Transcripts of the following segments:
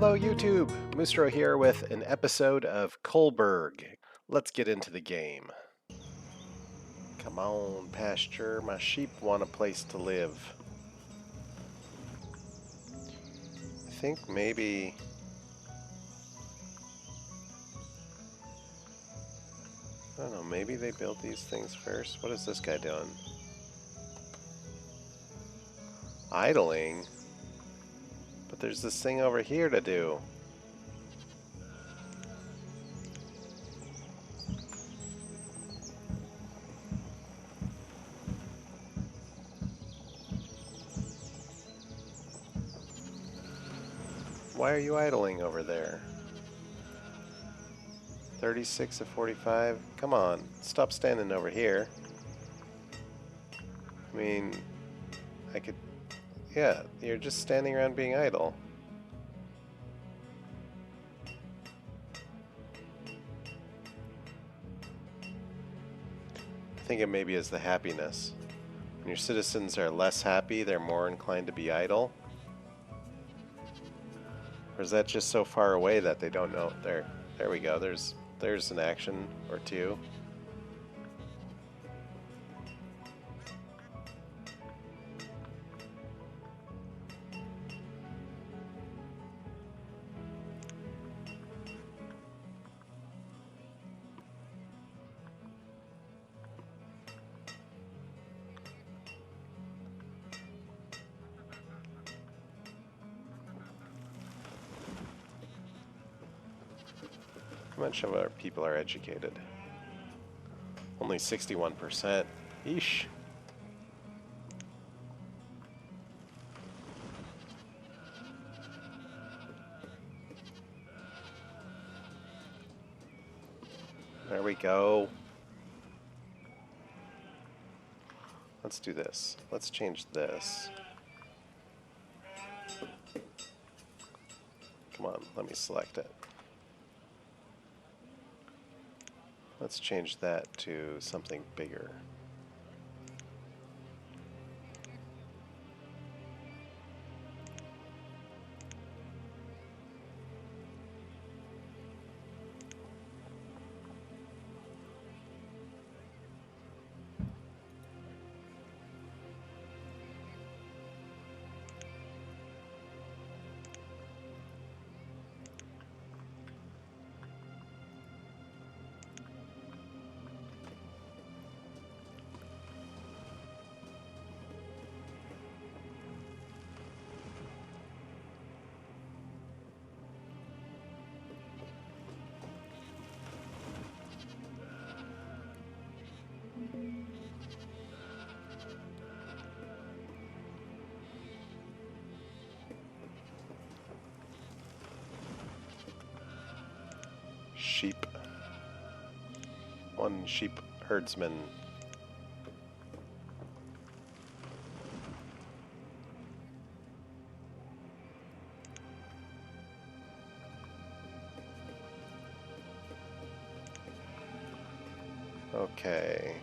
Hello YouTube, Mustro here with an episode of Culberg. Let's get into the game. Come on, pasture, my sheep want a place to live. I think maybe... I don't know, maybe they build these things first? What is this guy doing? Idling? But there's this thing over here to do. Why are you idling over there? 36 of 45? Come on, stop standing over here. I mean, I could... Yeah, you're just standing around being idle. I think it maybe is the happiness. When your citizens are less happy, they're more inclined to be idle. Or is that just so far away that they don't know? There we go. There's an action or two. How much of our people are educated? Only 61%. Eesh. There we go. Let's do this. Let's change this. Come on, let me select it. Let's change that to something bigger. Sheep. One sheep herdsman. Okay.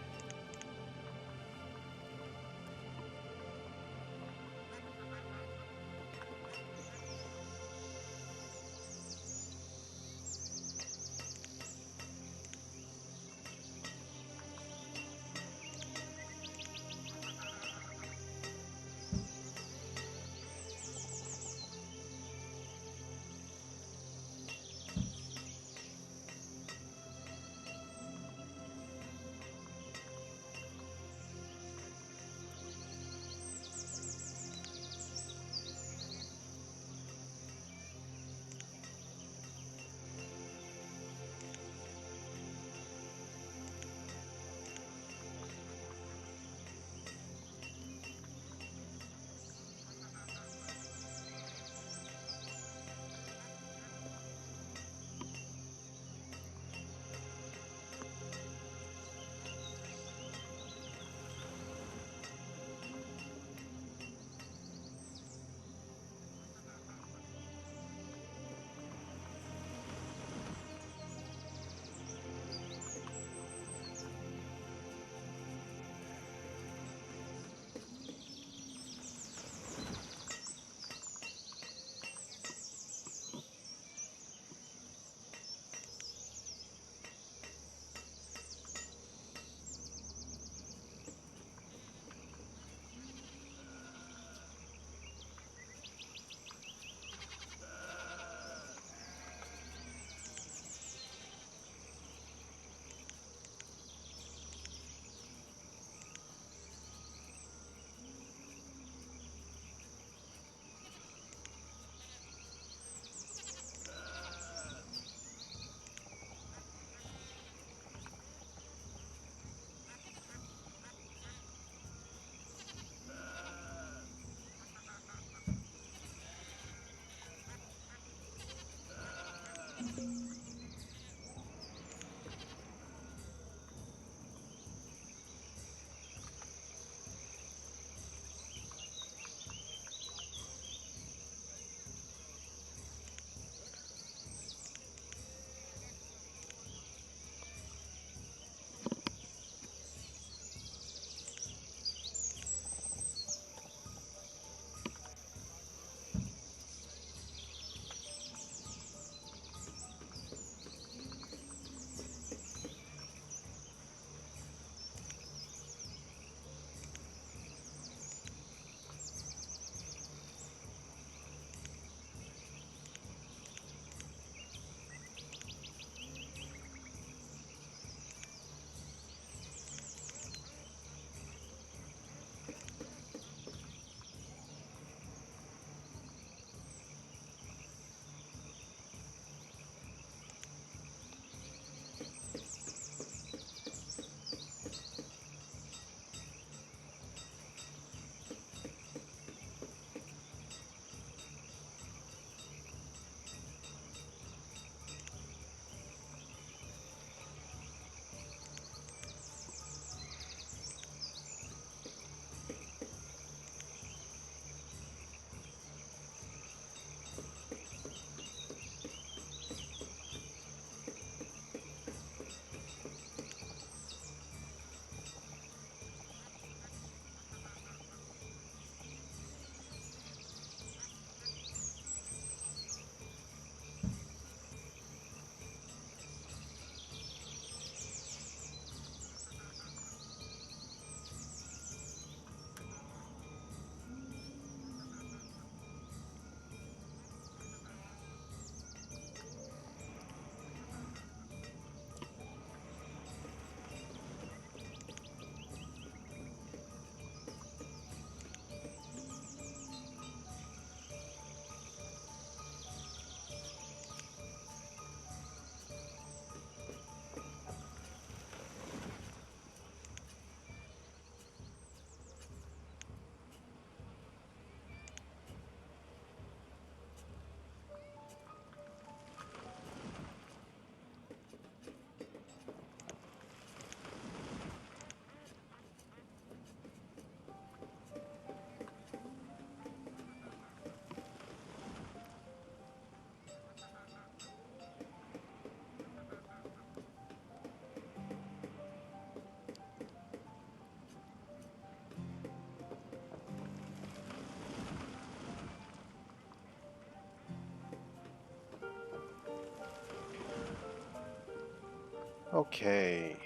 Okay,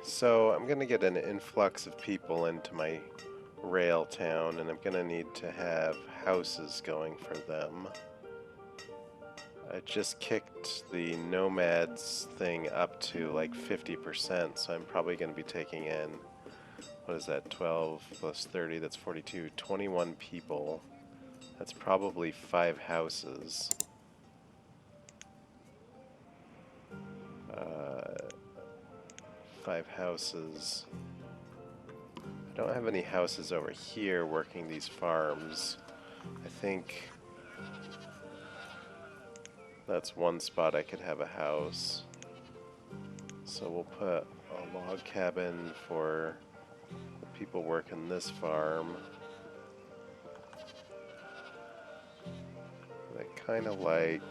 so I'm gonna get an influx of people into my rail town, and I'm gonna need to have houses going for them. I just kicked the nomads thing up to like 50%, so I'm probably gonna be taking in, what is that, 12 plus 30, that's 42, 21 people. That's probably 5 houses. 5 houses. I don't have any houses over here working these farms. I think that's one spot I could have a house. So we'll put a log cabin for the people working this farm. I kind of like...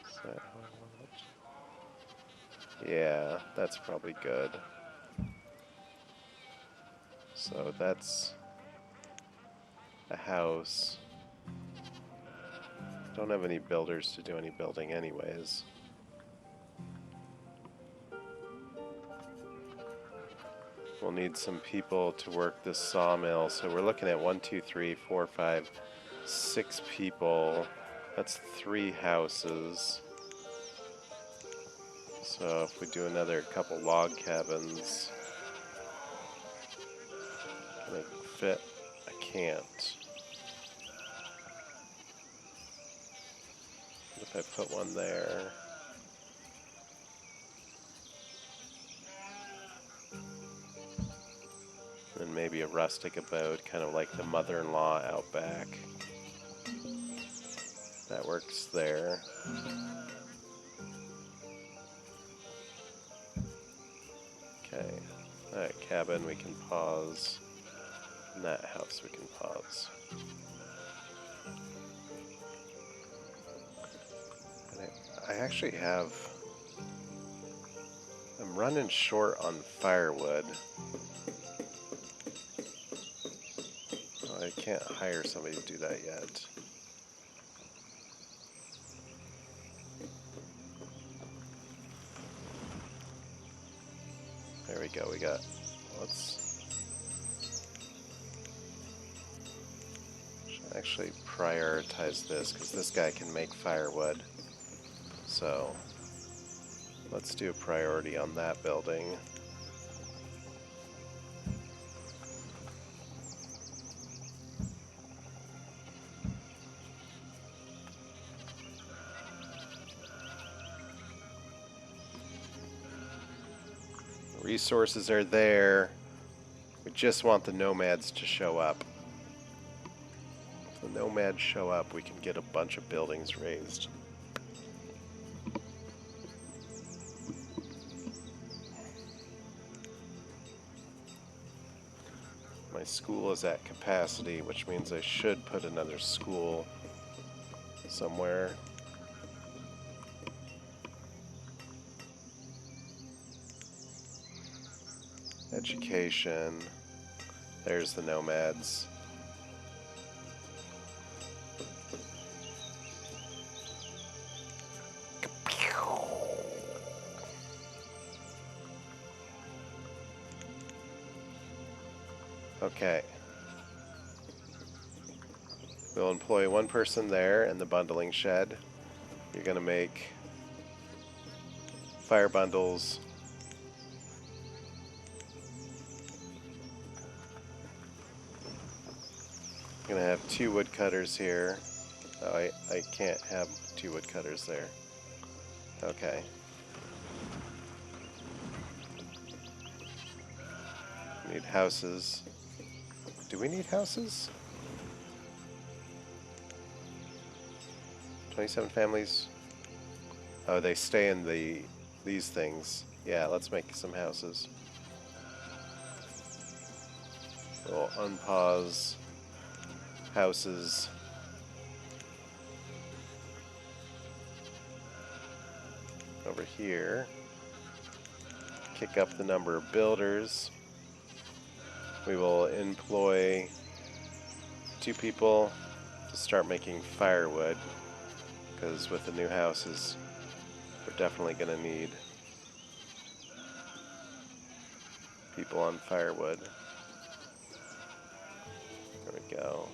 Is that how I want it? Yeah, that's probably good. So that's a house. Don't have any builders to do any building anyways. We'll need some people to work this sawmill, so we're looking at 1, 2, 3, 4, 5, 6 people. That's 3 houses. So if we do another couple log cabins, can I fit? I can't. What if I put one there? And maybe a rustic abode, kind of like the mother-in-law out back. That works there. Okay, that cabin we can pause. And that house we can pause. And I actually have... I'm running short on firewood. I can't hire somebody to do that yet. There we go, we got... Let's... Should actually prioritize this, because this guy can make firewood. So... Let's do a priority on that building. Resources are there. We just want the nomads to show up. If the nomads show up, we can get a bunch of buildings raised. My school is at capacity, which means I should put another school somewhere. Education. There's the nomads. Okay. We'll employ one person there in the bundling shed. You're going to make fire bundles. I'm going to have 2 woodcutters here. Oh, I can't have 2 woodcutters there. Okay. We need houses. Do we need houses? 27 families. Oh, they stay in these things. Yeah, let's make some houses. We'll unpause houses. Over here. Kick up the number of builders. We will employ 2 people to start making firewood, because with the new houses, we're definitely going to need people on firewood. There we go.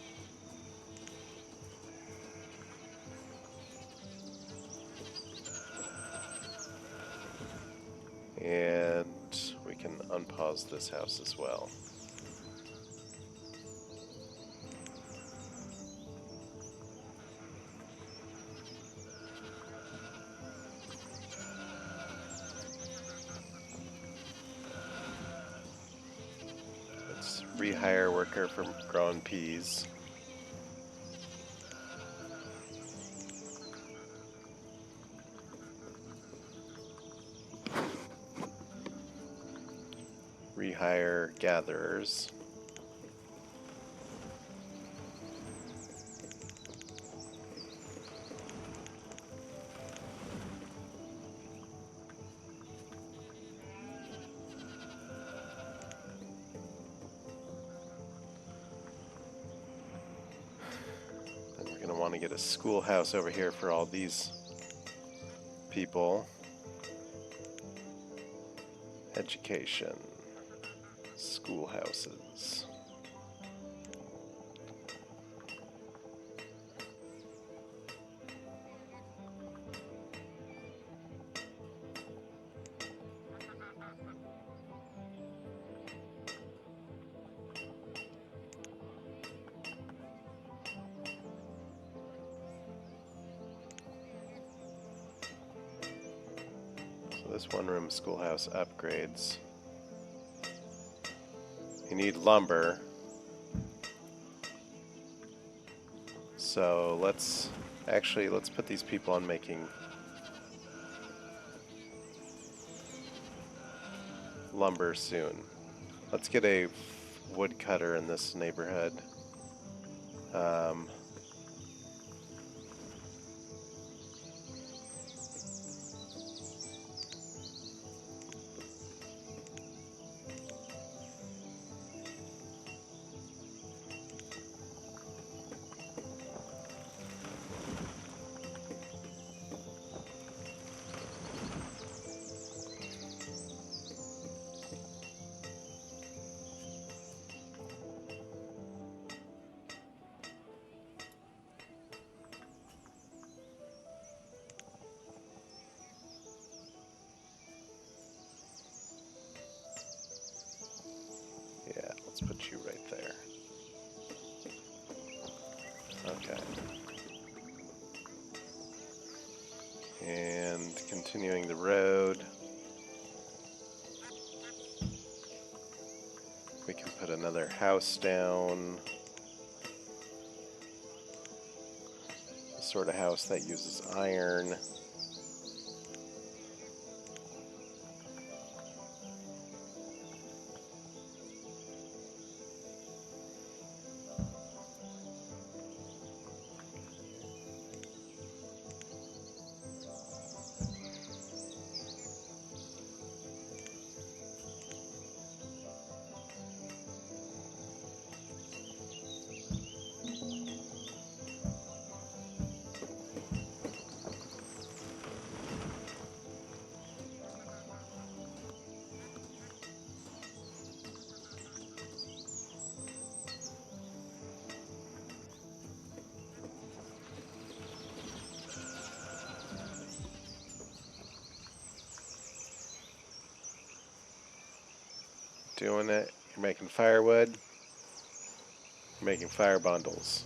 And we can unpause this house as well. Let's rehire a worker for growing peas. Rehire gatherers. Then we're going to want to get a schoolhouse over here for all these people. Education. Schoolhouses. So this one-room schoolhouse upgrades. You need lumber. So let's put these people on making lumber soon. Let's get a woodcutter in this neighborhood. Yeah, let's put you right there. Okay. And continuing the road, we can put another house down. The sort of house that uses iron. Doing it. You're making firewood. You're making fire bundles.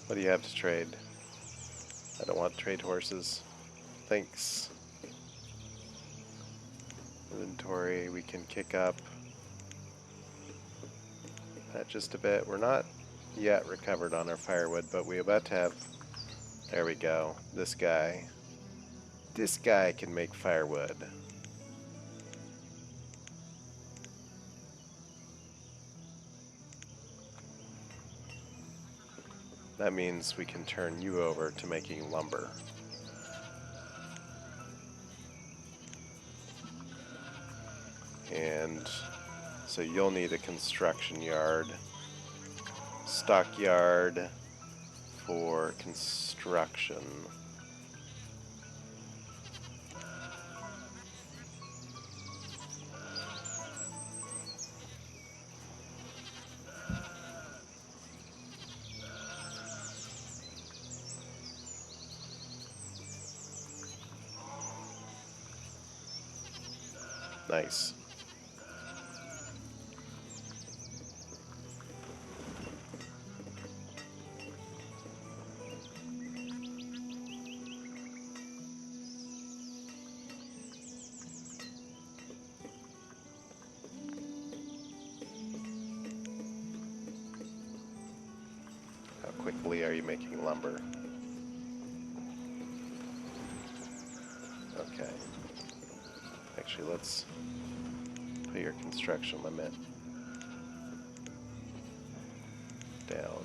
What do you have to trade? I don't want trade horses. Thanks. Inventory we can kick up. That just a bit. We're not yet recovered on our firewood, but we're about to have... There we go. This guy. This guy can make firewood. That means we can turn you over to making lumber. And so you'll need a construction yard. Stockyard for construction. Nice. How quickly are you making lumber? Okay. Actually, let's put your construction limit down.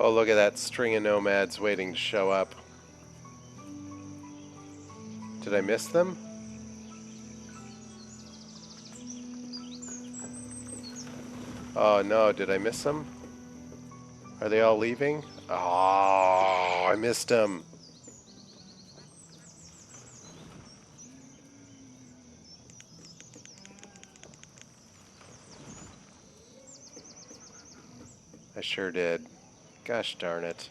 Oh, look at that string of nomads waiting to show up. Did I miss them? Oh no, did I miss them? Are they all leaving? Oh, I missed them. I sure did. Gosh darn it.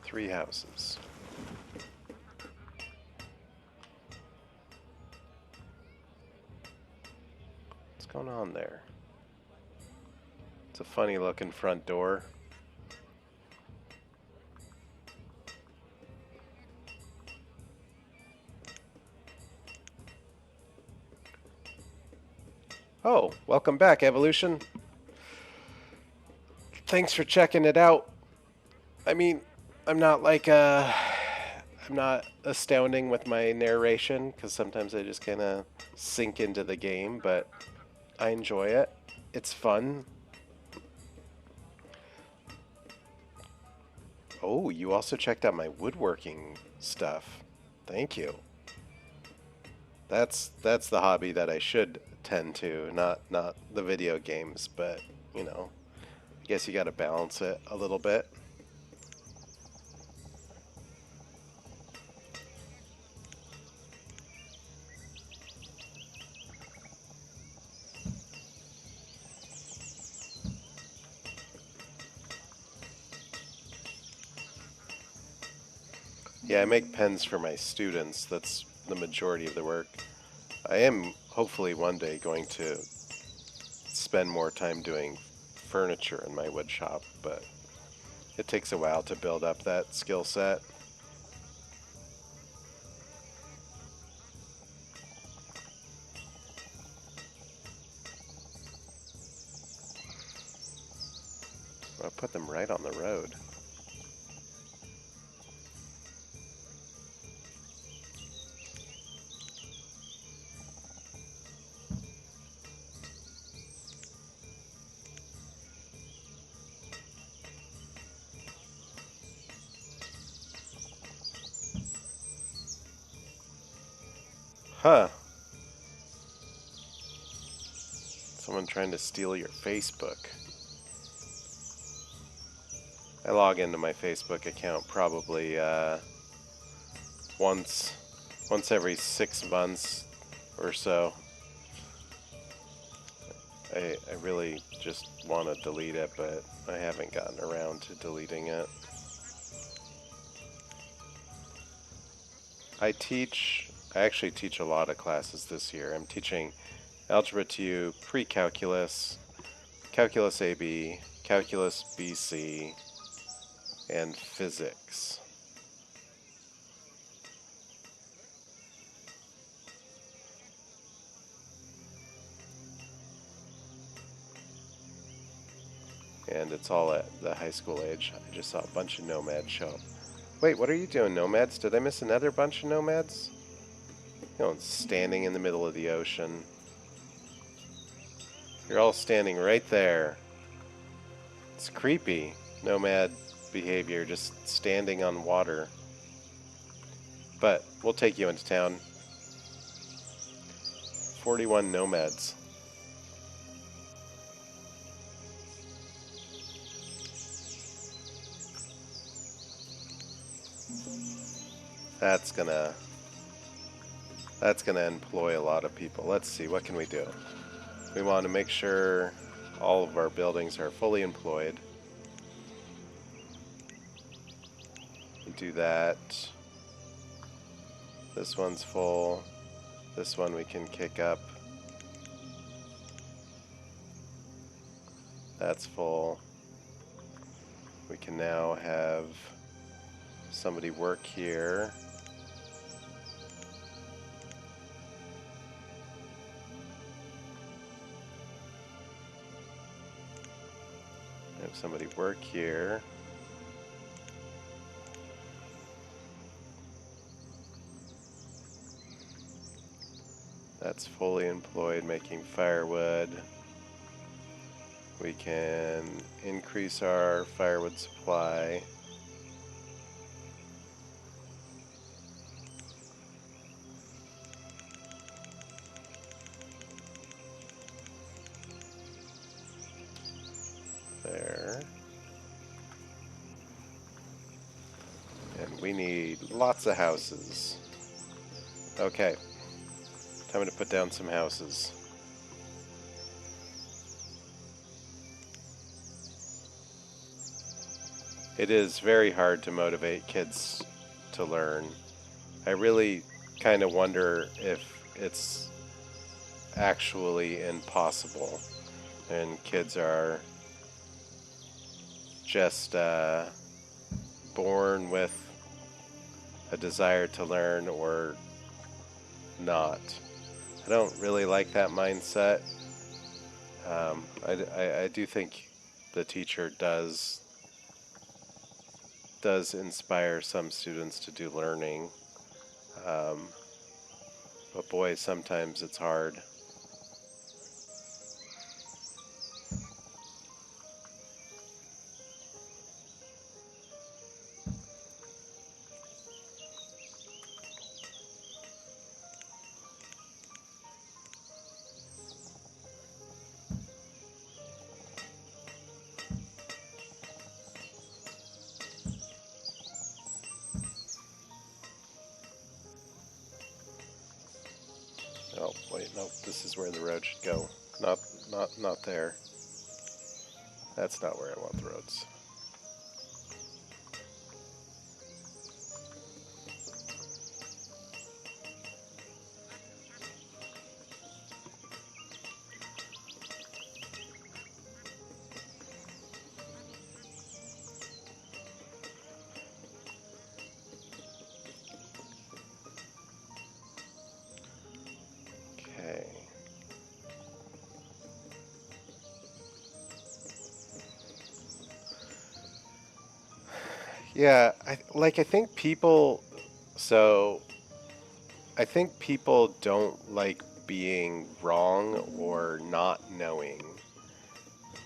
Three houses. What's going on there? It's a funny looking front door. Oh, welcome back, Evolution. Thanks for checking it out. I mean, I'm not like I'm not astounding with my narration because sometimes I just kind of sink into the game, but I enjoy it. It's fun. Oh, you also checked out my woodworking stuff. Thank you. That's the hobby that I should tend to, not the video games, but you know, I guess you got to balance it a little bit. Yeah, I make pens for my students. That's the majority of the work. I am hopefully one day going to spend more time doing furniture in my wood shop, but it takes a while to build up that skill set. I'll put them right on the road. Huh. Someone trying to steal your Facebook. I log into my Facebook account probably once once every 6 months or so. I really just want to delete it, but I haven't gotten around to deleting it. I actually teach a lot of classes this year. I'm teaching Algebra 2, Pre-Calculus, Calculus AB, Calculus BC, and Physics. And it's all at the high school age. I just saw a bunch of nomads show up. Wait, what are you doing, nomads? Did I miss another bunch of nomads? You know, standing in the middle of the ocean. You're all standing right there. It's creepy. Nomad behavior, just standing on water. But we'll take you into town. 41 nomads. That's gonna employ a lot of people. Let's see, what can we do? We want to make sure all of our buildings are fully employed. We do that. This one's full. This one we can kick up. That's full. We can now have somebody work here. Have somebody work here. That's fully employed making firewood. We can increase our firewood supply. There. And we need lots of houses. Okay. Time to put down some houses. It is very hard to motivate kids to learn. I really kind of wonder if it's actually impossible and kids are just born with a desire to learn or not. I don't really like that mindset. I do think the teacher does inspire some students to do learning, but boy, sometimes it's hard. Oh, wait, nope, this is where the road should go. Not there. That's not where I want the roads. Yeah, I think people, so I think people don't like being wrong or not knowing.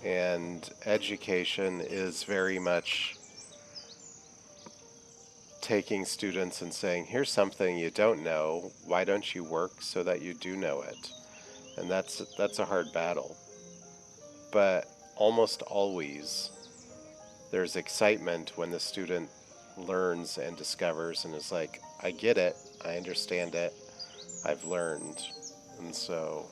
And education is very much taking students and saying, here's something you don't know, why don't you work so that you do know it? And that's a hard battle. But almost always there's excitement when the student learns and discovers and is like, I get it, I understand it. I've learned. And so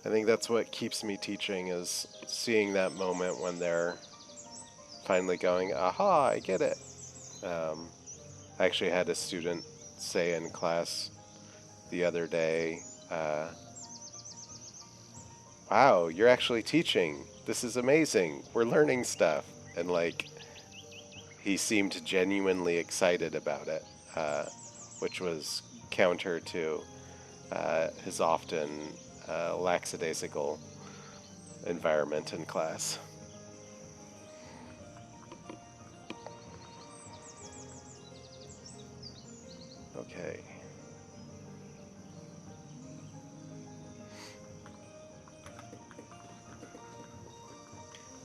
I think that's what keeps me teaching, is seeing that moment when they're finally going, aha, I get it. I actually had a student say in class the other day, wow, you're actually teaching. This is amazing. We're learning stuff. And like, he seemed genuinely excited about it, which was counter to his often lackadaisical environment in class. Okay.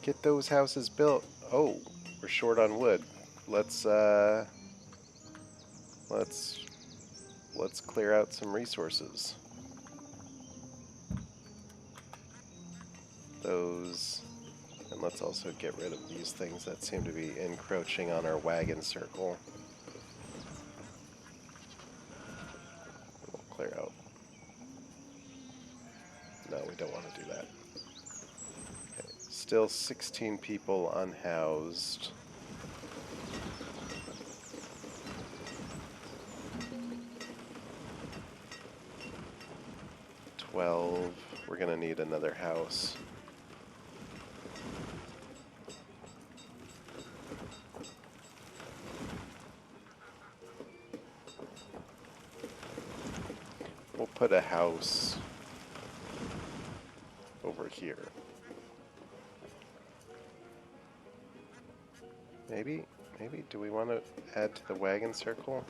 Get those houses built. Oh, we're short on wood. Let's clear out some resources. Those, and let's also get rid of these things that seem to be encroaching on our wagon circle. We'll clear out. No, we don't want to do that. Okay. Still 16 people unhoused. 12. We're gonna need another house. We'll put a house over here. Maybe, do we want to add to the wagon circle?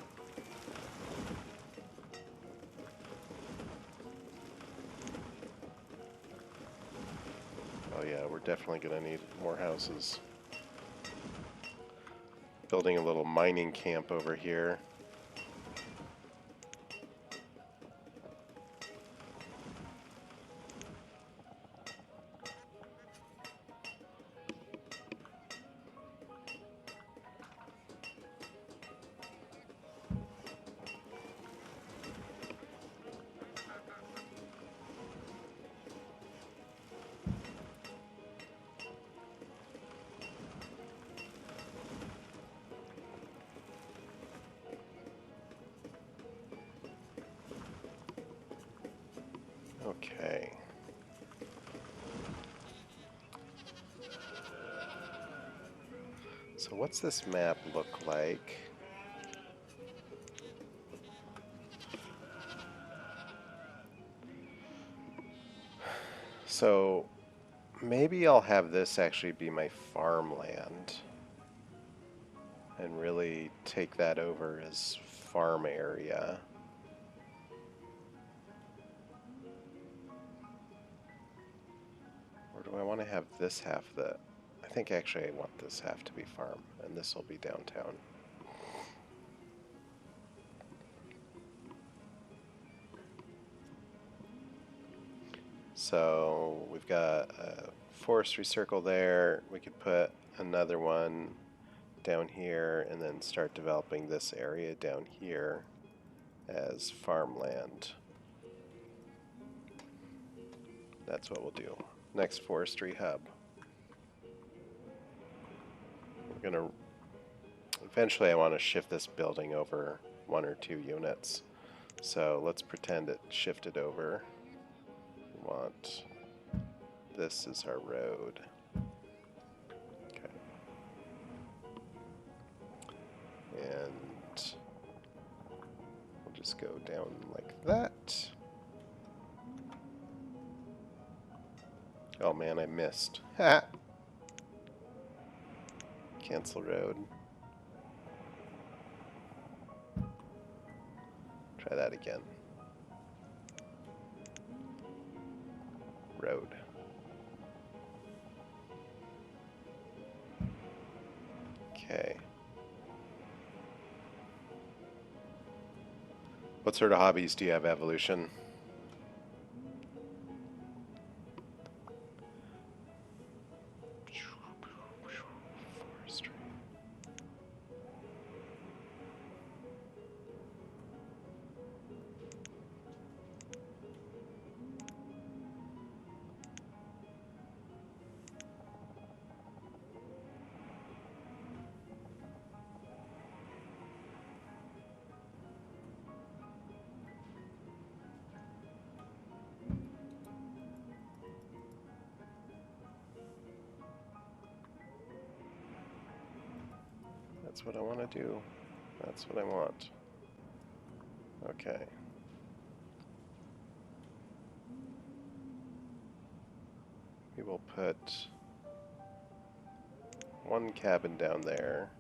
Oh yeah, we're definitely gonna need more houses. Building a little mining camp over here. Okay. So what's this map look like? So maybe I'll have this actually be my farmland and really take that over as farm area. Or do I want to have this half that... I think actually I want this half to be farm, and this will be downtown. So we've got a forestry circle there. We could put another one down here and then start developing this area down here as farmland. That's what we'll do. Next forestry hub. We're gonna... Eventually I want to shift this building over 1 or 2 units. So let's pretend it shifted over. We want... This is our road. Okay. And we'll just go down like that. Oh man, I missed. Ha! Cancel road. Try that again. Road. Okay. What sort of hobbies do you have, Evolution? Forestry. That's what I want to do. That's what I want. Okay. We will put one cabin down there.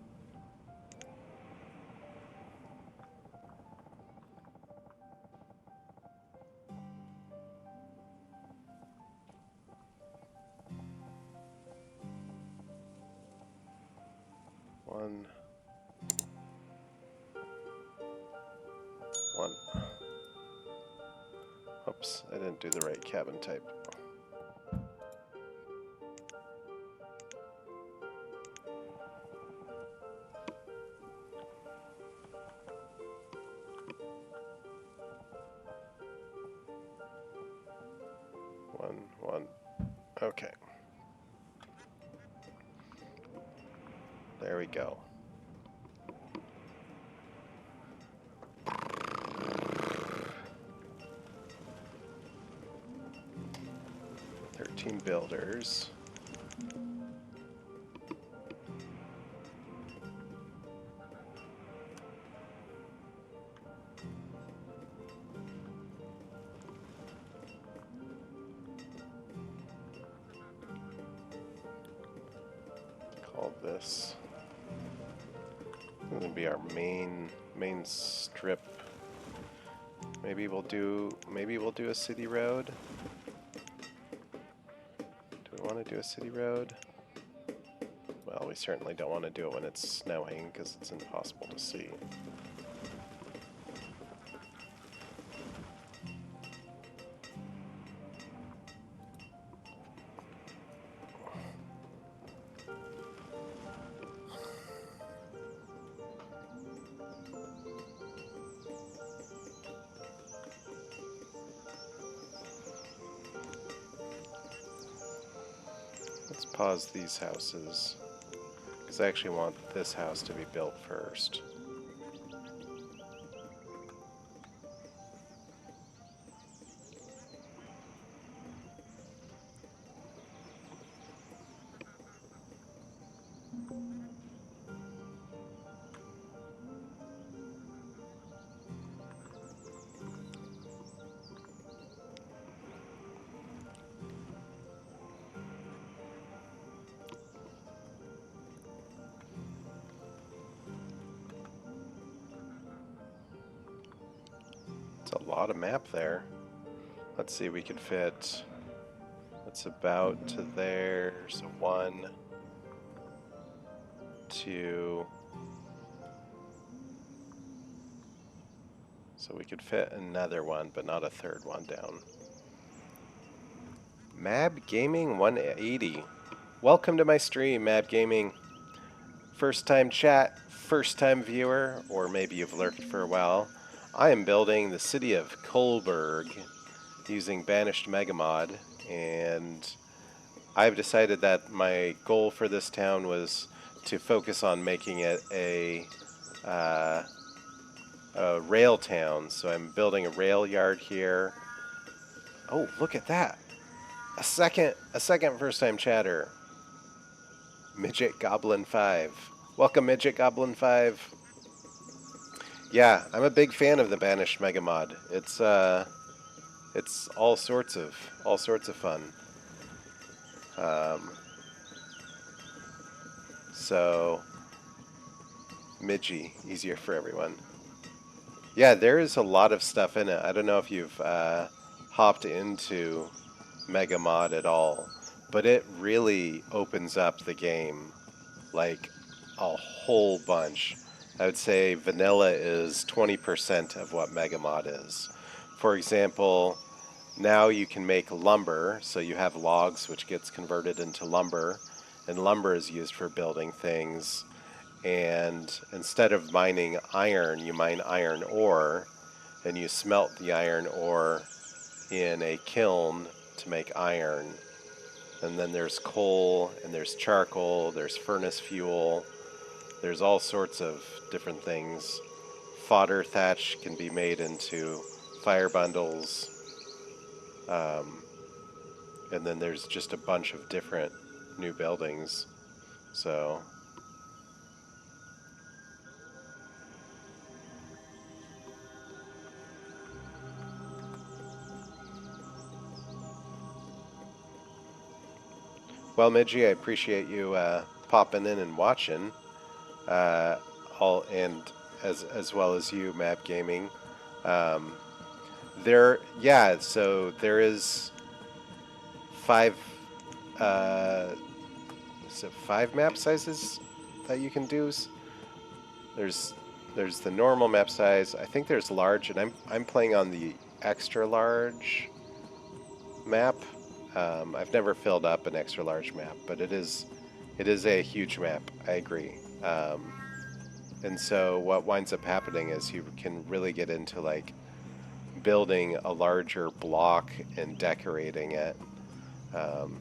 One. Oops, I didn't do the right cabin type. One. Okay. There we go. Builders. Call this. This will be our main strip. Maybe we'll do a city road. Do we want to do a city road? Well, we certainly don't want to do it when it's snowing because it's impossible to see. Let's pause these houses, because I actually want this house to be built first. A lot of map there. Let's see, we could fit, that's about to there, so 1, 2, so we could fit another one, but not a third one down. Mab Gaming 180. Welcome to my stream, Mab Gaming. First time chat, first time viewer, or maybe you've lurked for a while. I am building the city of Culberg using Banished Megamod, and I've decided that my goal for this town was to focus on making it a rail town. So I'm building a rail yard here. Oh, look at that! A second first time chatter. Midget Goblin 5. Welcome, Midget Goblin 5. Yeah, I'm a big fan of the Banished Megamod. It's all sorts of fun. So Midgie, easier for everyone. Yeah, there is a lot of stuff in it. I don't know if you've hopped into Megamod at all, but it really opens up the game like a whole bunch. I would say vanilla is 20% of what Megamod is. For example, now you can make lumber, so you have logs which gets converted into lumber, and lumber is used for building things. And instead of mining iron, you mine iron ore, and you smelt the iron ore in a kiln to make iron. And then there's coal, and there's charcoal, there's furnace fuel, there's all sorts of different things. Fodder thatch can be made into fire bundles. And then there's just a bunch of different new buildings. So Well, Midgie, I appreciate you popping in and watching. All and as well as you, Map Gaming. Um, yeah. So there is five. So 5 map sizes that you can do. There's there's the normal map size. I think there's large, and I'm playing on the extra large map. I've never filled up an extra large map, but it is a huge map. I agree. And so what winds up happening is you can really get into like building a larger block and decorating it. Um,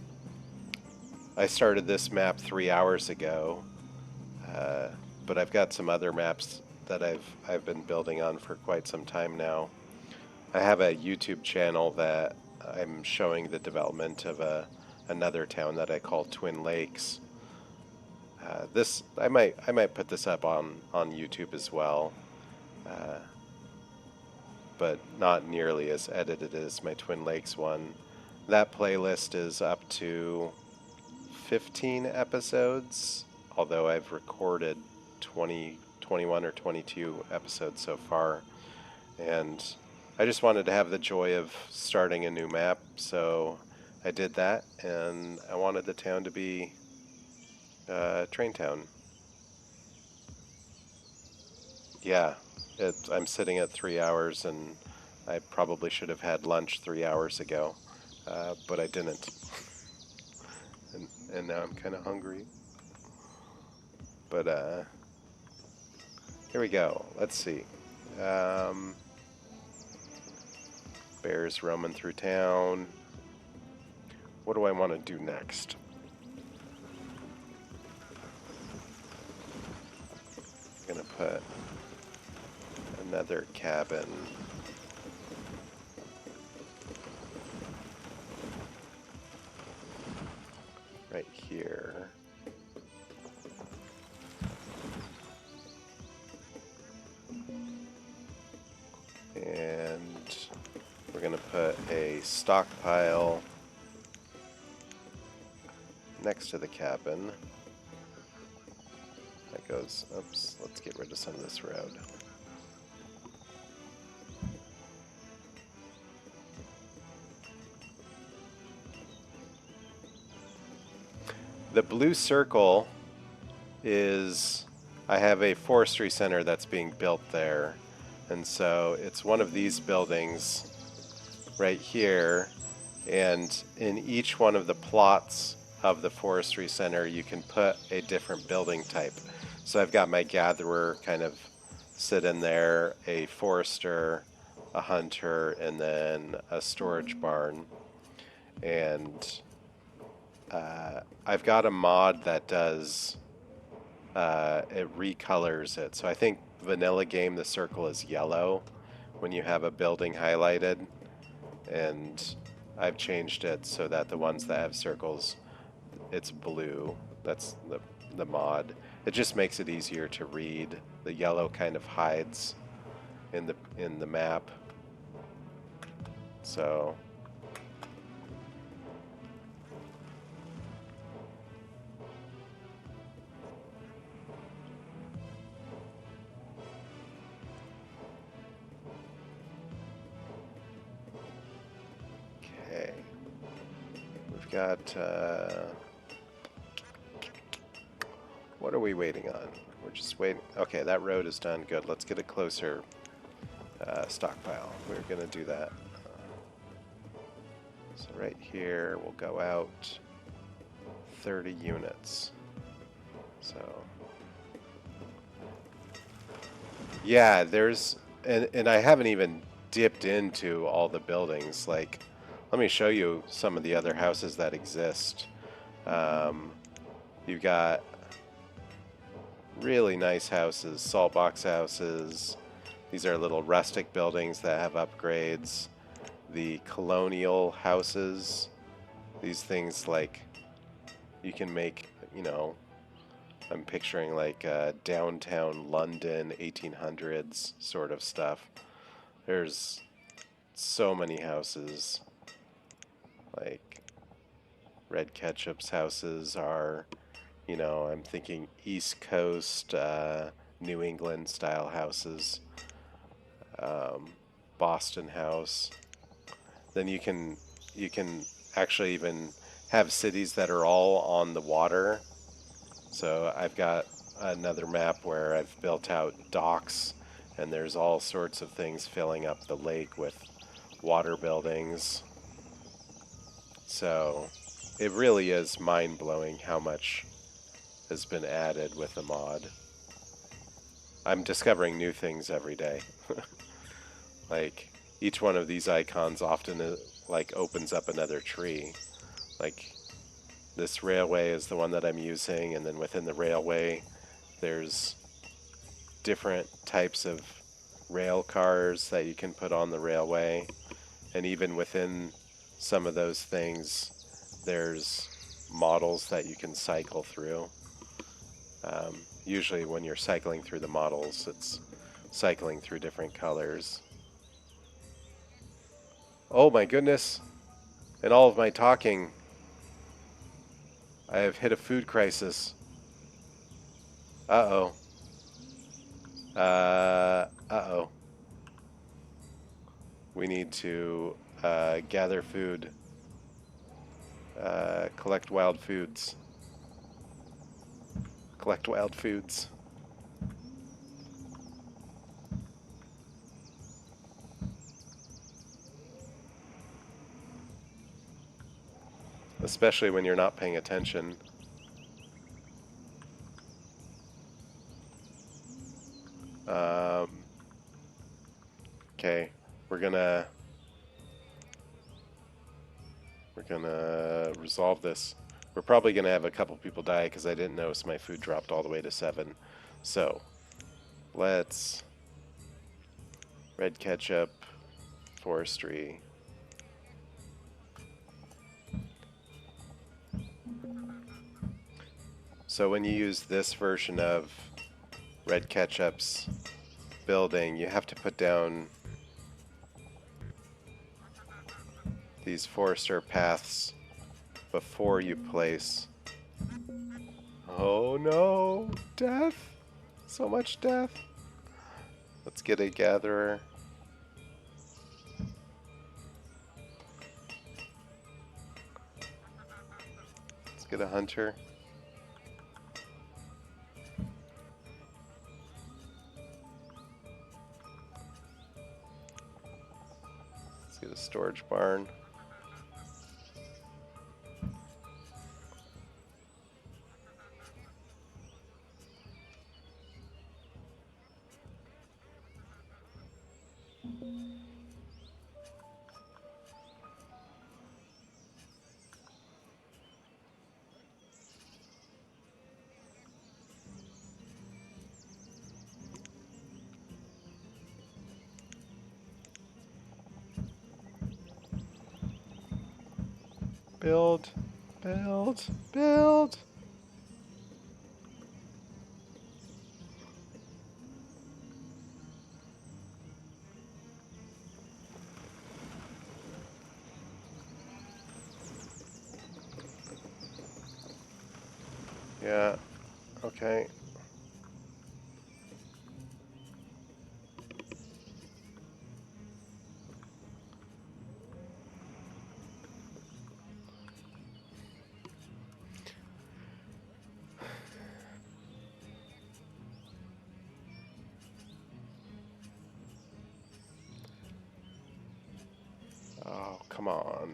I started this map 3 hours ago, but I've got some other maps that I've been building on for quite some time now. I have a YouTube channel that I'm showing the development of another town that I call Twin Lakes. This I might put this up on YouTube as well, but not nearly as edited as my Twin Lakes one. That playlist is up to 15 episodes, although I've recorded 20, 21 or 22 episodes so far. And I just wanted to have the joy of starting a new map, so I did that, and I wanted the town to be Train Town. Yeah, I'm sitting at 3 hours, and I probably should have had lunch 3 hours ago, but I didn't. And now I'm kind of hungry. But here we go. Let's see. Bears roaming through town. What do I want to do next? I'm going to put another cabin right here. And we're going to put a stockpile next to the cabin. That goes, oops, let's get rid of some of this road. The blue circle is, I have a forestry center that's being built there. And so it's one of these buildings right here. And in each one of the plots of the forestry center, you can put a different building type. So I've got my gatherer kind of sit in there, a forester, a hunter, and then a storage barn. And I've got a mod that does, it recolors it. So I think vanilla game, the circle is yellow when you have a building highlighted. And I've changed it so that the ones that have circles, it's blue. That's the mod. It just makes it easier to read. The yellow kind of hides in the map. So okay. We've got what are we waiting on? We're just waiting. Okay, that road is done. Good. Let's get a closer stockpile. We're going to do that. So right here, we'll go out 30 units. So yeah, there's, and I haven't even dipped into all the buildings. Like, let me show you some of the other houses that exist. You've got really nice houses, salt box houses. These are little rustic buildings that have upgrades. The colonial houses, these things like you can make, you know, I'm picturing like downtown London 1800s sort of stuff. There's so many houses. Like, Red Ketchup's houses are, you know, I'm thinking East Coast, New England style houses, Boston house. Then you can actually even have cities that are all on the water. So I've got another map where I've built out docks, and there's all sorts of things filling up the lake with water buildings. So it really is mind-blowing how much has been added with the mod. I'm discovering new things every day. Like, each one of these icons often like opens up another tree. Like, this railway is the one that I'm using, and then within the railway there's different types of rail cars that you can put on the railway, and even within some of those things there's models that you can cycle through. Usually when you're cycling through the models, it's cycling through different colors. Oh my goodness, in all of my talking I have hit a food crisis. Uh-oh. Uh-oh. We need to gather food. Collect wild foods. Collect wild foods. Especially when you're not paying attention. Okay, we're gonna resolve this. We're probably gonna have a couple people die because I didn't notice my food dropped all the way to 7. So let's red ketchup, forestry. So when you use this version of red ketchup's building, you have to put down these forester paths before you place. Oh no, death, so much death. Let's get a gatherer. Let's get a hunter. Let's get a storage barn. Build, build, build. Yeah, okay. Oh, come on.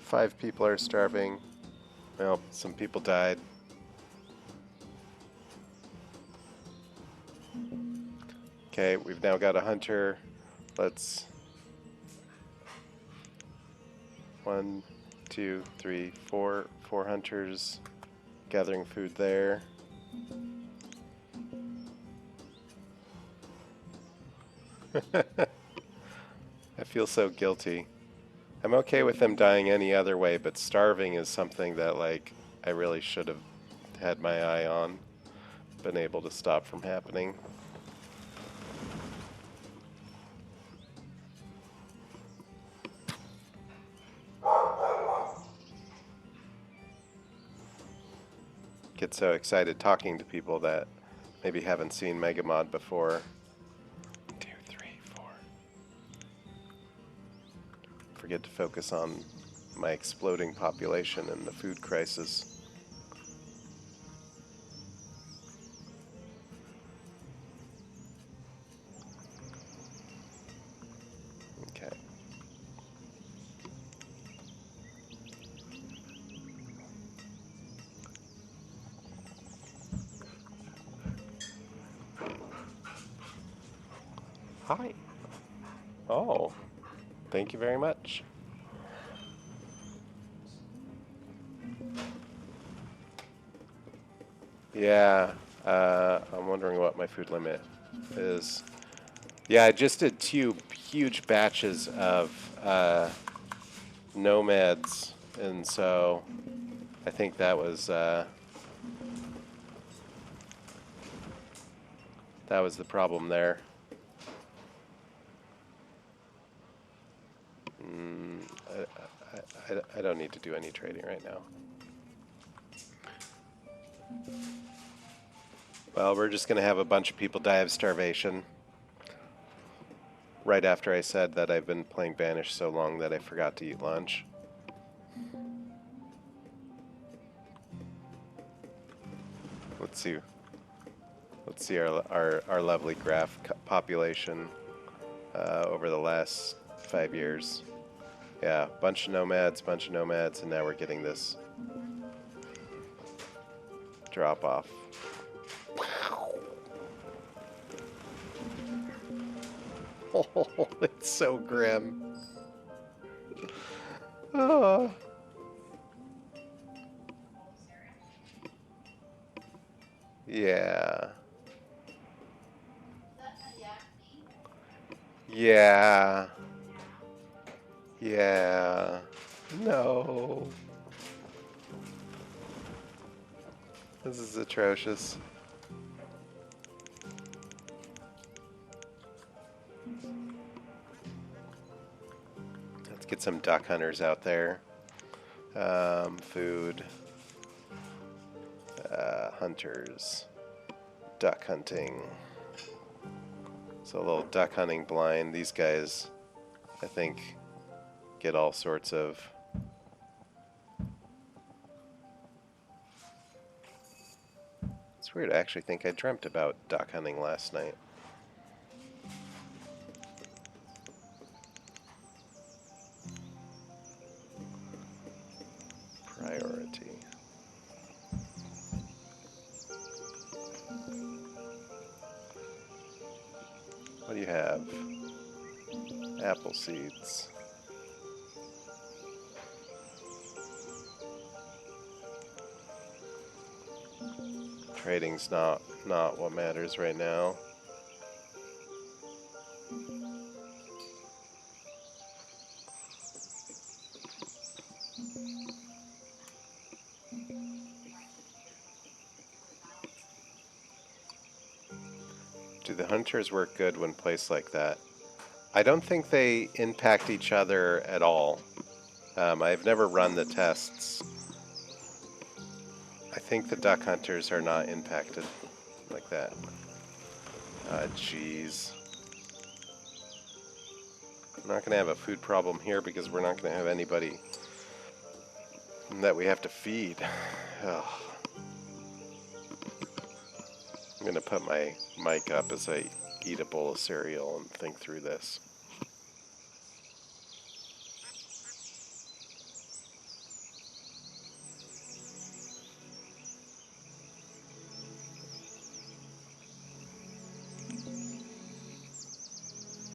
Five people are starving. Well, some people died. Okay, we've now got a hunter. Let's 1, 2, 3, 4 hunters gathering food there. I feel so guilty. I'm okay with them dying any other way, but starving is something that, like, I really should have had my eye on, been able to stop from happening. get so excited talking to people that maybe haven't seen Megamod before. 2, 3, 4. Forget to focus on my exploding population and the food crisis. Okay. Hi. Oh, thank you very much. Yeah, I'm wondering what my food limit is. Yeah, I just did 2 huge batches of nomads, and so I think that was the problem there. I don't need to do any trading right now. Well, we're just going to have a bunch of people die of starvation. Right after I said that I've been playing Banished so long that I forgot to eat lunch. Let's see our lovely graph population over the last 5 years. Yeah, bunch of nomads, and now we're getting this drop off. Oh, it's so grim. Oh. Yeah. Yeah. Yeah. No. This is atrocious. Let's get some duck hunters out there. Food. Hunters. Duck hunting. So a little duck hunting blind. These guys, I think, get all sorts of... It's weird, I actually think I dreamt about duck hunting last night. Priority. What do you have? Apple seeds. Trading's not what matters right now. Do the hunters work good when placed like that? I don't think they impact each other at all. I've never run the tests. I think the duck hunters are not impacted like that. Jeez. I'm not going to have a food problem here because we're not going to have anybody that we have to feed. Ugh. I'm going to put my mic up as I eat a bowl of cereal and think through this.